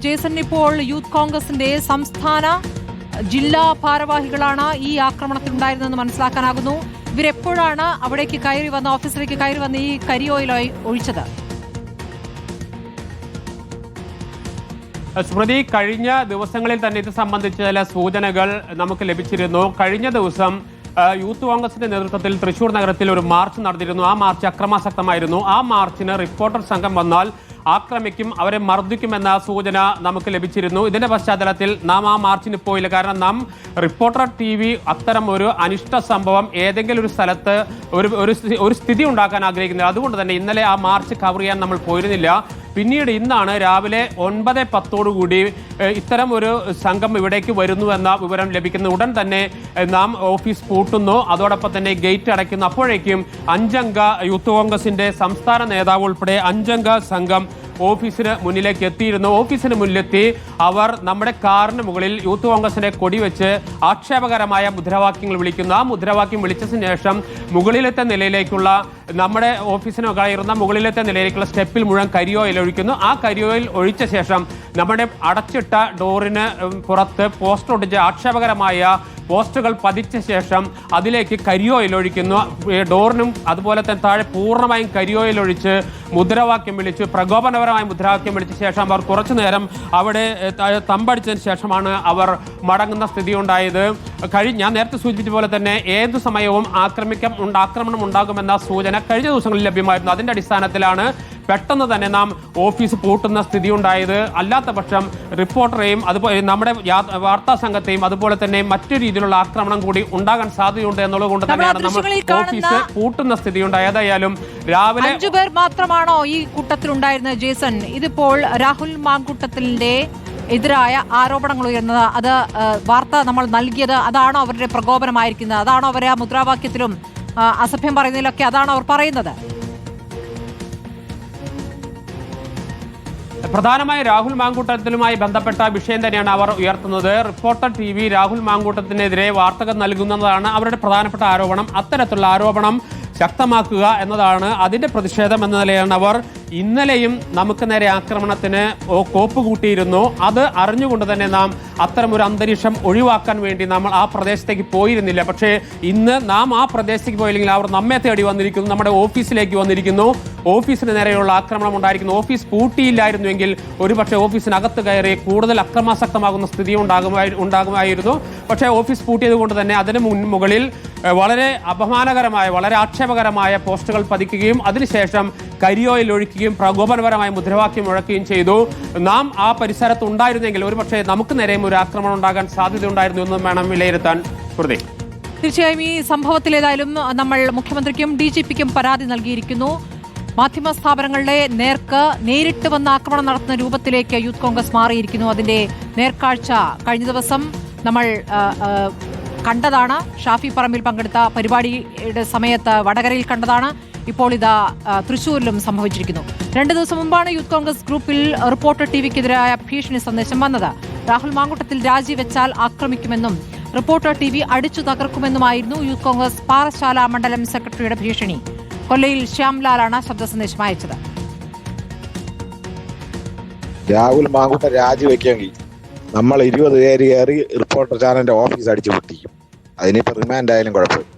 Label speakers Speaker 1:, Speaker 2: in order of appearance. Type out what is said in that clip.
Speaker 1: Jason, ഇപ്പോൾ youth കോൺഗ്രസിന്റെ സംസ്ഥാന ജില്ലാ ഭാരവാഹികളാണ് ഈ ആക്രമണത്തിലുണ്ടായിരുന്നതെന്ന് മനസ്സിലാക്കാനാകുന്നു. ഇവരെപ്പോഴാണ് അവിടേക്ക് കയറി വന്ന് ഓഫീസിലേക്ക് കയറി വന്ന് ഈ കരിയോയിൽ ഒഴിച്ചത്?
Speaker 2: സ്മൃതി, കഴിഞ്ഞ ദിവസങ്ങളിൽ തന്നെ ഇത് സംബന്ധിച്ച ചില സൂചനകൾ നമുക്ക് ലഭിച്ചിരുന്നു. കഴിഞ്ഞ ദിവസം യൂത്ത് കോൺഗ്രസിന്റെ നേതൃത്വത്തിൽ തൃശൂർ നഗരത്തിൽ ഒരു മാർച്ച് നടന്നിരുന്നു. ആ മാർച്ച് അക്രമാസക്തമായിരുന്നു. ആ മാർച്ചിന് റിപ്പോർട്ടർ സംഘം വന്നാൽ ആക്രമിക്കും, അവരെ മർദ്ദിക്കുമെന്ന സൂചന നമുക്ക് ലഭിച്ചിരുന്നു. ഇതിന്റെ പശ്ചാത്തലത്തിൽ നാം ആ മാർച്ചിന് പോയില്ല. കാരണം നാം റിപ്പോർട്ടർ TV അത്തരം ഒരു അനിഷ്ട സംഭവം ഏതെങ്കിലും ഒരു സ്ഥലത്ത് ഒരു സ്ഥിതി ഉണ്ടാക്കാൻ ആഗ്രഹിക്കുന്നത്. അതുകൊണ്ട് തന്നെ ഇന്നലെ ആ മാർച്ച് കവർ ചെയ്യാൻ നമ്മൾ പോയിരുന്നില്ല. പിന്നീട് ഇന്നാണ് രാവിലെ 9:10 ഇത്തരം ഒരു സംഘം ഇവിടേക്ക് വരുന്നുവെന്ന വിവരം ലഭിക്കുന്ന ഉടൻ തന്നെ നാം ഓഫീസ് പൂട്ടുന്നു. അതോടൊപ്പം തന്നെ ഗേറ്റ് അടയ്ക്കുന്നു. അപ്പോഴേക്കും 5 അംഗ യൂത്ത് കോൺഗ്രസിന്റെ സംസ്ഥാന നേതാവ് ഉൾപ്പെടെ 5 അംഗ സംഘം ഓഫീസിന് മുന്നിലേക്ക് എത്തിയിരുന്നു. ഓഫീസിന് മുന്നിലെത്തി അവർ നമ്മുടെ കാറിന് മുകളിൽ യൂത്ത് കോൺഗ്രസിന്റെ കൊടി വെച്ച് ആക്ഷേപകരമായ മുദ്രാവാക്യങ്ങൾ വിളിക്കുന്നു. ആ മുദ്രാവാക്യം വിളിച്ചതിന് ശേഷം മുകളിലത്തെ നിലയിലേക്കുള്ള നമ്മുടെ ഓഫീസിന് കയറുന്ന മുകളിലത്തെ നിലയിലേക്കുള്ള സ്റ്റെപ്പിൽ മുഴുവൻ കരിയോയിൽ ഒഴിക്കുന്നു. ആ കരിയോയിൽ ഒഴിച്ച ശേഷം നമ്മുടെ അടച്ചിട്ട ഡോറിന് പുറത്ത് പോസ്റ്റർ ഒട്ടിച്ച് ആക്ഷേപകരമായ പോസ്റ്ററുകൾ പതിച്ച ശേഷം അതിലേക്ക് കരിയോയിൽ ഒഴിക്കുന്നു. ഡോറിനും അതുപോലെ തന്നെ താഴെ പൂർണ്ണമായും കരിയോയിൽ ഒഴിച്ച് മുദ്രാവാക്യം വിളിച്ചു, പ്രകോപനപരമായ മുദ്രാവാക്യം വിളിച്ച ശേഷം അവർ കുറച്ചു നേരം അവിടെ തമ്പടിച്ചതിന് ശേഷമാണ് അവർ മടങ്ങുന്ന സ്ഥിതി ഉണ്ടായത്. ഞാൻ നേരത്തെ സൂചിപ്പിച്ച പോലെ തന്നെ ഏതു സമയവും ആക്രമണം ഉണ്ടാകുമെന്ന സൂചന കഴിഞ്ഞ ദിവസങ്ങളിൽ ലഭ്യമായിരുന്നു. അതിന്റെ അടിസ്ഥാനത്തിലാണ് പെട്ടെന്ന് തന്നെ നാം ഓഫീസ് പൂട്ടുന്ന സ്ഥിതി ഉണ്ടായത്. അല്ലാത്ത പക്ഷം റിപ്പോർട്ടറെയും അതുപോലെ നമ്മുടെ വാർത്താ സംഘത്തെയും അതുപോലെ തന്നെ മറ്റു രീതിയിലുള്ള ആക്രമണം കൂടി ഉണ്ടാകാൻ സാധ്യതയുണ്ട് എന്നുള്ളത് കൊണ്ട് തന്നെയാണ് നമ്മൾ ഓഫീസ് പൂട്ടുന്ന സ്ഥിതി ഉണ്ടായത്. ഏതായാലും രാവിലെ
Speaker 1: 5 പേർ മാത്രമാണോ ഈ കൂട്ടത്തിലുണ്ടായിരുന്നത് ജേസൺ? ഇതിപ്പോൾ രാഹുൽ മാങ്കൂട്ടത്തിന്റെ എതിരായ ആരോപണങ്ങൾ ഉയർന്നത്, അത് വാർത്ത നമ്മൾ നൽകിയത് അതാണോ അവരുടെ പ്രകോപനമായിരിക്കുന്നത്? അതാണോ അവരെ ആ മുദ്രാവാക്യത്തിലും അസഭ്യം പറയുന്നതിലൊക്കെ അതാണോ അവർ പറയുന്നത്?
Speaker 2: പ്രധാനമായി രാഹുൽ മാങ്കൂട്ടത്തിലുമായി ബന്ധപ്പെട്ട വിഷയം തന്നെയാണ് അവർ ഉയർത്തുന്നത്. റിപ്പോർട്ടർ TV രാഹുൽ മാങ്കൂട്ടത്തിനെതിരെ വാർത്തകൾ നൽകുന്നതാണ് അവരുടെ പ്രധാനപ്പെട്ട ആരോപണം. അത്തരത്തിലുള്ള ആരോപണം ശക്തമാക്കുക എന്നതാണ് അതിന്റെ പ്രതിഷേധം എന്ന നിലയാണ് അവർ ഇന്നലെയും നമുക്ക് നേരെ ആക്രമണത്തിന് കോപ്പ് കൂട്ടിയിരുന്നു. അത് അറിഞ്ഞുകൊണ്ട് തന്നെ നാം അത്തരമൊരു അന്തരീക്ഷം ഒഴിവാക്കാൻ വേണ്ടി നമ്മൾ ആ പ്രദേശത്തേക്ക് പോയിരുന്നില്ല. പക്ഷേ ഇന്ന് നാം ആ പ്രദേശത്തേക്ക് പോയില്ലെങ്കിൽ അവർ നമ്മെ തേടി വന്നിരിക്കുന്നു, നമ്മുടെ ഓഫീസിലേക്ക് വന്നിരിക്കുന്നു. ഓഫീസിന് നേരെയുള്ള ആക്രമണം ഉണ്ടായിരിക്കുന്നു. ഓഫീസ് പൂട്ടിയില്ലായിരുന്നുവെങ്കിൽ ഒരുപക്ഷെ ഓഫീസിനകത്ത് കയറി കൂടുതൽ അക്രമാസക്തമാകുന്ന സ്ഥിതി ഉണ്ടാകുമായിരുന്നു. പക്ഷേ ഓഫീസ് പൂട്ടിയത് കൊണ്ട് തന്നെ അതിന് മുകളിൽ വളരെ അപമാനകരമായ, വളരെ ആക്ഷേപകരമായ പോസ്റ്ററുകൾ പതിക്കുകയും അതിനുശേഷം കരിയോയിൽ ഒഴിക്കുകയും പ്രകോപനപരമായ മുദ്രാവാക്യം മുഴക്കുകയും ചെയ്തു. നാം ആ പരിസരത്ത് ഉണ്ടായിരുന്നെങ്കിൽ ഒരുപക്ഷെ നമുക്ക് നേരെയും ഒരു ആക്രമണം ഉണ്ടാകാൻ സാധ്യതയുണ്ടായിരുന്നു എന്നും വേണം വിലയിരുത്താൻ.
Speaker 1: തീർച്ചയായും ഈ സംഭവത്തിൽ ഏതായാലും നമ്മൾ മുഖ്യമന്ത്രിക്കും DGPക്കും പരാതി നൽകിയിരിക്കുന്നു. മാധ്യമ സ്ഥാപനങ്ങളുടെ നേർക്ക് നേരിട്ട് വന്ന് ആക്രമണം നടത്തുന്ന രൂപത്തിലേക്ക് യൂത്ത് കോൺഗ്രസ് മാറിയിരിക്കുന്നു. അതിന്റെ നേർക്കാഴ്ച കഴിഞ്ഞ ദിവസം നമ്മൾ കണ്ടതാണ്. ഷാഫി പറമ്പിൽ പങ്കെടുത്ത പരിപാടിയുടെ സമയത്ത് വടകരയിൽ കണ്ടതാണ്. ഇപ്പോൾ ഇതാ തൃശ്ശൂരിലും സംഭവിച്ചിരിക്കുന്നു. 2 ദിവസം മുമ്പാണ് യൂത്ത് കോൺഗ്രസ് ഗ്രൂപ്പിൽ റിപ്പോർട്ടർ TVക്കെതിരായ ഭീഷണി സന്ദേശം വന്നത്. രാഹുൽ മാങ്കൂട്ടത്തിൽ രാജിവെച്ചാൽ ആക്രമിക്കുമെന്നും റിപ്പോർട്ടർ TV അടിച്ചു തകർക്കുമെന്നുമായിരുന്നു യൂത്ത് കോൺഗ്രസ് പാറശാല മണ്ഡലം സെക്രട്ടറിയുടെ ഭീഷണി. കൊല്ലയിൽ ശ്യാംലാലാണ് ശബ്ദ സന്ദേശം അയച്ചത്.
Speaker 3: രാഹുൽ മാങ്കൂട്ടം രാജിവെക്കെങ്കിൽ നമ്മൾ 20 പേര് കയറി റിപ്പോർട്ടർ ചാനലിന്റെ ഓഫീസ് അടിച്ചു പൊട്ടിക്കും. അതിനിപ്പോ റിമാൻഡ് ആയാലും കുഴപ്പമില്ല.